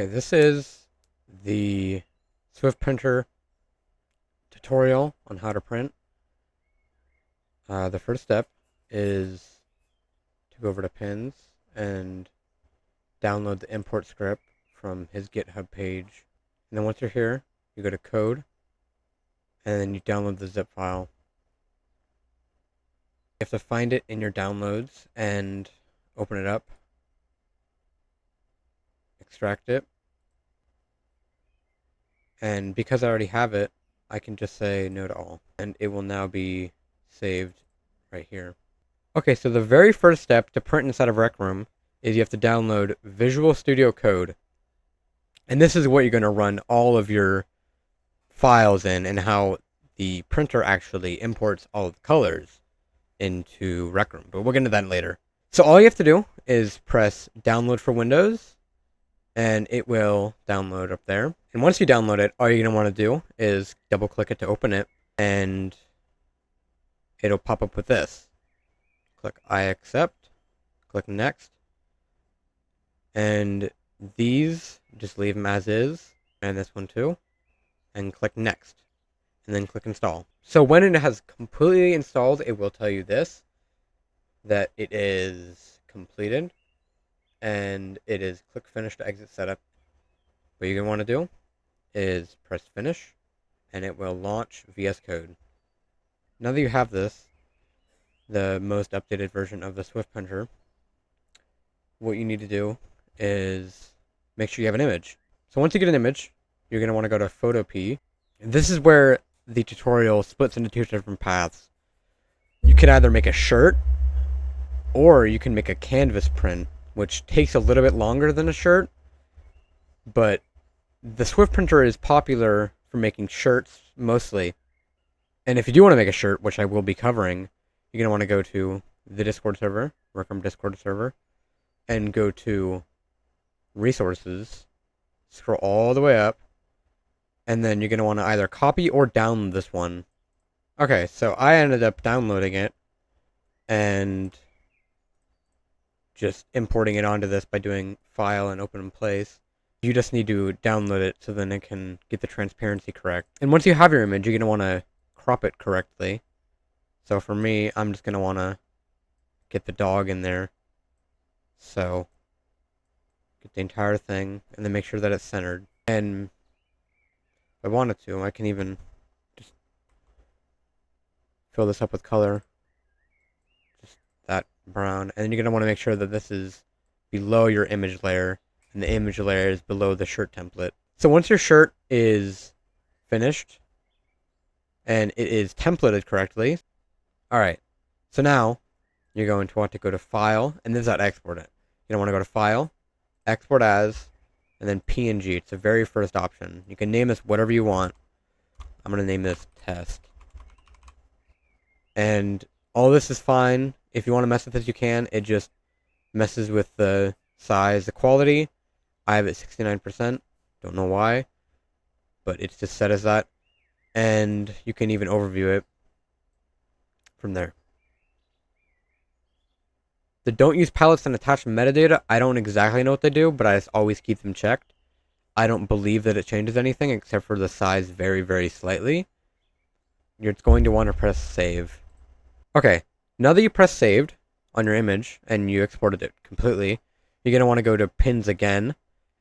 Okay, this is the Swift Printer tutorial on how to print. The first step is to go over to Pins and download the import script from his GitHub page. And then once you're here, you go to Code, and then you download the zip file. You have to find it in your downloads and open it up, extract it, and because I already have it, I can just say no to all, and it will now be saved right here. Okay, so the very first step to print inside of Rec Room is you have to download Visual Studio Code. And this is what you're going to run all of your files in, and how the printer actually imports all of the colors into Rec Room. But we'll get into that later. So all you have to do is press download for Windows, and it will download up there. And once you download it, all you're going to want to do is double click it to open it, and it'll pop up with this. Click I accept, click next, and these just leave them as is, and this one too, and click next, and then click install. So when it has completely installed, it will tell you this, that it is completed, and it is click finish to exit setup. What you're going to want to do is press finish, and it will launch VS Code. Now that you have this, the most updated version of the Swift Printer, what you need to do is make sure you have an image. So once you get an image, you're going to want to go to Photopea. And this is where the tutorial splits into two different paths. You can either make a shirt, or you can make a canvas print, which takes a little bit longer than a shirt, but the Swift Printer is popular for making shirts mostly. And if you do want to make a shirt, which I will be covering, you're going to want to go to the Discord server, Rec Room Discord server, and go to Resources, scroll all the way up, and then you're going to want to either copy or download this one. Okay, so I ended up downloading it and just importing it onto this by doing File and Open in Place. You just need to download it so then it can get the transparency correct. And once you have your image, you're going to want to crop it correctly. So for me, I'm just going to want to get the dog in there. So get the entire thing, and then make sure that it's centered. And if I wanted to, I can even just fill this up with color. Just that brown. And then you're going to want to make sure that this is below your image layer, and the image layer is below the shirt template. So once your shirt is finished, and it is templated correctly, alright, so now you're going to want to go to File, and this is how to export it. You're going to want to go to File, Export As, and then PNG. It's the very first option. You can name this whatever you want. I'm going to name this Test. And all this is fine. If you want to mess with this, you can. It just messes with the size, the quality. I have it 69%. Don't know why, but it's just set as that. And you can even overview it from there. The don't use palettes and attach metadata, I don't exactly know what they do, but I just always keep them checked. I don't believe that it changes anything except for the size very, very slightly. You're going to want to press save. Okay, now that you press saved on your image and you exported it completely, you're going to want to go to Pins again,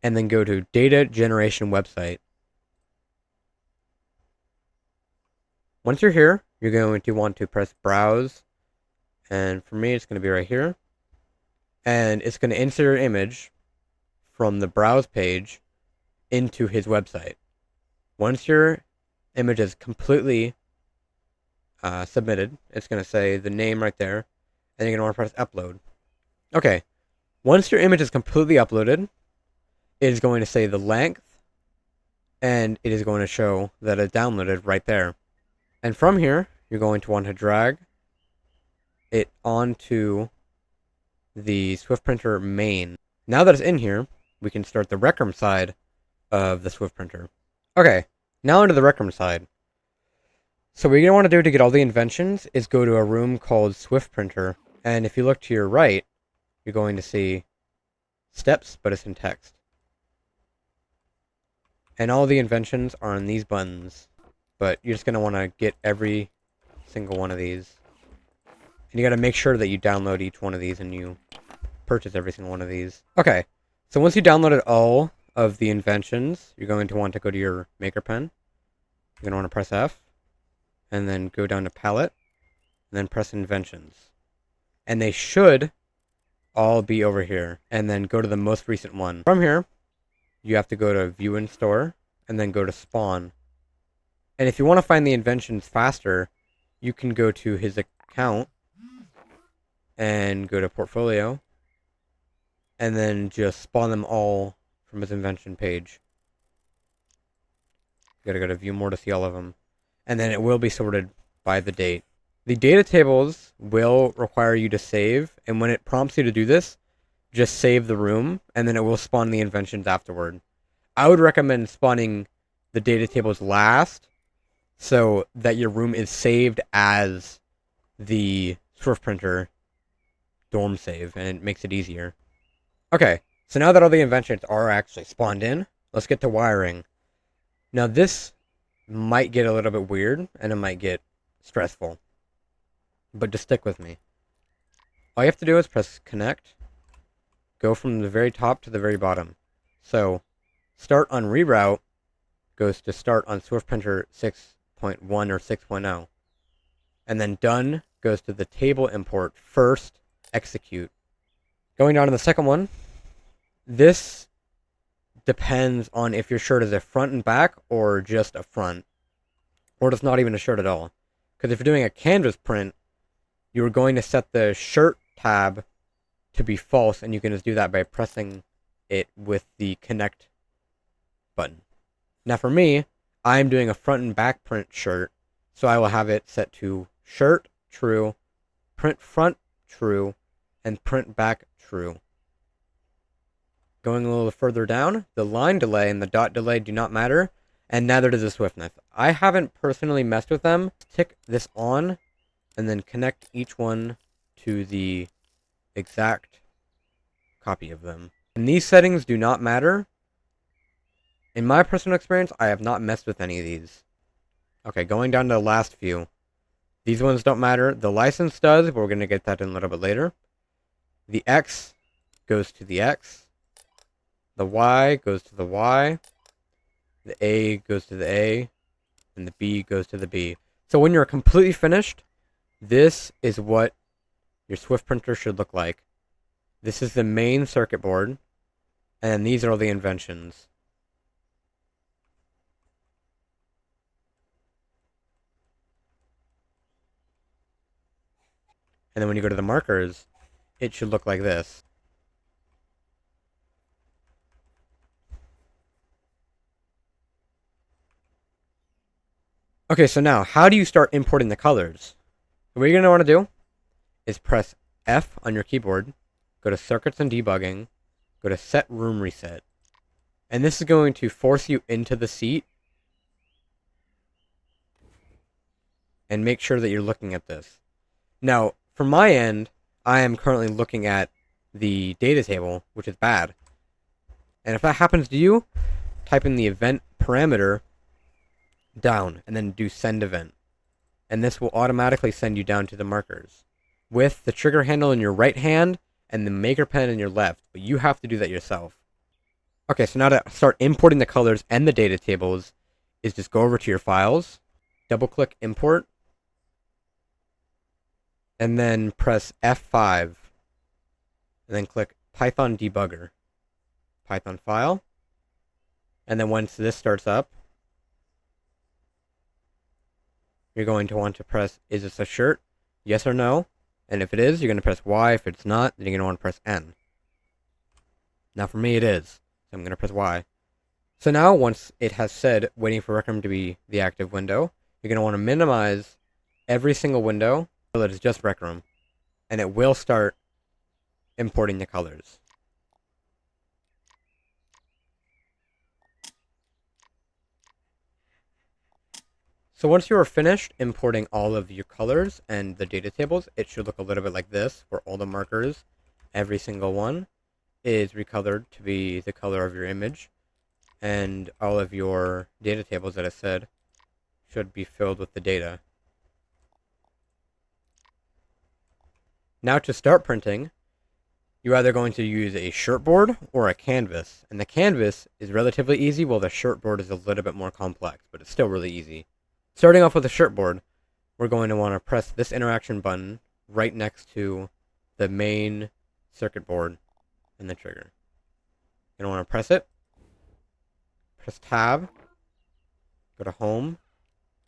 and then go to Data Generation Website. Once you're here, you're going to want to press Browse, and for me it's going to be right here. And it's going to insert your image from the Browse page into his website. Once your image is completely submitted, it's going to say the name right there, and you're going to want to press Upload. Okay, once your image is completely uploaded, it is going to say the length, and it is going to show that it's downloaded right there. And from here, you're going to want to drag it onto the Swift Printer main. Now that it's in here, we can start the Rec Room side of the Swift Printer. Okay, now onto the Rec Room side. So what you're going to want to do to get all the inventions is go to a room called Swift Printer, and if you look to your right, you're going to see steps, but it's in text. And all the inventions are on these buttons. But you're just going to want to get every single one of these. And you got to make sure that you download each one of these and you purchase every single one of these. Okay, so once you downloaded all of the inventions, you're going to want to go to your Maker Pen. You're going to want to press F, and then go down to Palette, and then press Inventions. And they should all be over here, and then go to the most recent one. From here, you have to go to View in Store, and then go to Spawn. And if you want to find the inventions faster, you can go to his account, and go to Portfolio, and then just spawn them all from his invention page. You gotta go to View More to see all of them. And then it will be sorted by the date. The data tables will require you to save, and when it prompts you to do this, just save the room, and then it will spawn the inventions afterward. I would recommend spawning the data tables last, so that your room is saved as the SwiftPrinter dorm save, and it makes it easier. Okay, so now that all the inventions are actually spawned in, let's get to wiring. Now this might get a little bit weird, and it might get stressful. But just stick with me. All you have to do is press connect, go from the very top to the very bottom. So, start on reroute goes to start on SwiftPrinter 6.1 or 6.0. And then done goes to the table import first, execute. Going down to the second one, this depends on if your shirt is a front and back or just a front. Or it's not even a shirt at all. Because if you're doing a canvas print, you're going to set the shirt tab to be false, and you can just do that by pressing it with the connect button. Now for me, I'm doing a front and back print shirt, so I will have it set to shirt true, print front true, and print back true. Going a little further down, the line delay and the dot delay do not matter, and neither does the swiftness. I haven't personally messed with them. Tick this on, and then connect each one to the exact copy of them. And these settings do not matter. In my personal experience, I have not messed with any of these. Okay, going down to the last few. These ones don't matter. The license does, but we're going to get that in a little bit later. The X goes to the X. The Y goes to the Y. The A goes to the A. And the B goes to the B. So when you're completely finished, this is what your SwiftPrinter should look like. This is the main circuit board. And these are all the inventions. And then when you go to the markers, it should look like this. Okay, so now, how do you start importing the colors? What you're going to want to do is press F on your keyboard, go to Circuits and Debugging, go to Set Room Reset. And this is going to force you into the seat. And make sure that you're looking at this. Now, from my end, I am currently looking at the data table, which is bad. And if that happens to you, type in the event parameter down, and then do send event. And this will automatically send you down to the markers, with the trigger handle in your right hand, and the Maker Pen in your left, but you have to do that yourself. Okay, so now to start importing the colors and the data tables, is just go over to your files, double click import, and then press F5, and then click Python Debugger, Python file, and then once this starts up, you're going to want to press, is this a shirt? Yes or no? And if it is, you're going to press Y. If it's not, then you're going to want to press N. Now for me it is, so I'm going to press Y. So now once it has said waiting for Rec Room to be the active window, you're going to want to minimize every single window so that it's just Rec Room. And it will start importing the colors. So once you are finished importing all of your colors and the data tables, it should look a little bit like this, where all the markers, every single one, is recolored to be the color of your image. and all of your data tables that I said should be filled with the data. Now to start printing, you're either going to use a shirtboard or a canvas. And the canvas is relatively easy, while the shirtboard is a little bit more complex, but it's still really easy. Starting off with a shirtboard, we're going to want to press this interaction button right next to the main circuit board and the trigger. You're going to want to press it, press tab, go to home,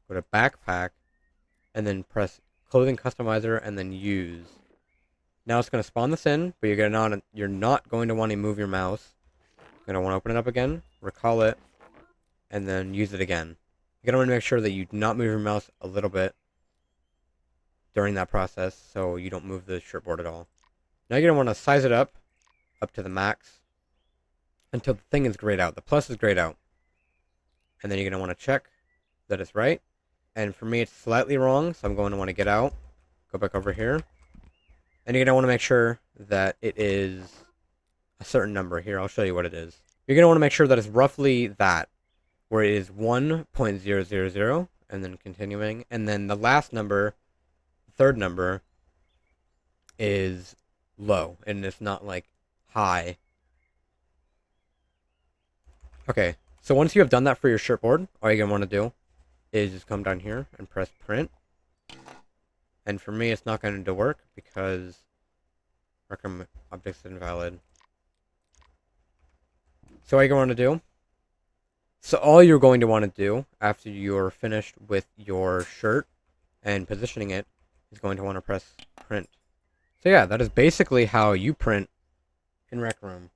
go to backpack, and then press clothing customizer and then use. Now it's going to spawn this in, but you're not going to want to move your mouse. You're going to want to open it up again, recall it, and then use it again. You're going to want to make sure that you do not move your mouse a little bit during that process, so you don't move the shirtboard at all. Now you're going to want to size it up to the max until the thing is grayed out. The plus is grayed out. And then you're going to want to check that it's right. And for me, it's slightly wrong, so I'm going to want to get out, go back over here. And you're going to want to make sure that it is a certain number. Here, I'll show you what it is. You're going to want to make sure that it's roughly that, where it is 1.000, and then continuing. And then the last number, the third number, is low, and it's not like high. Okay, so once you have done that for your shirtboard, all you're going to want to do is just come down here and press print. And for me, it's not going to work because record objects invalid. So what you're going to do? So all you're going to want to do after you're finished with your shirt and positioning it is going to want to press print. So yeah, that is basically how you print in Rec Room.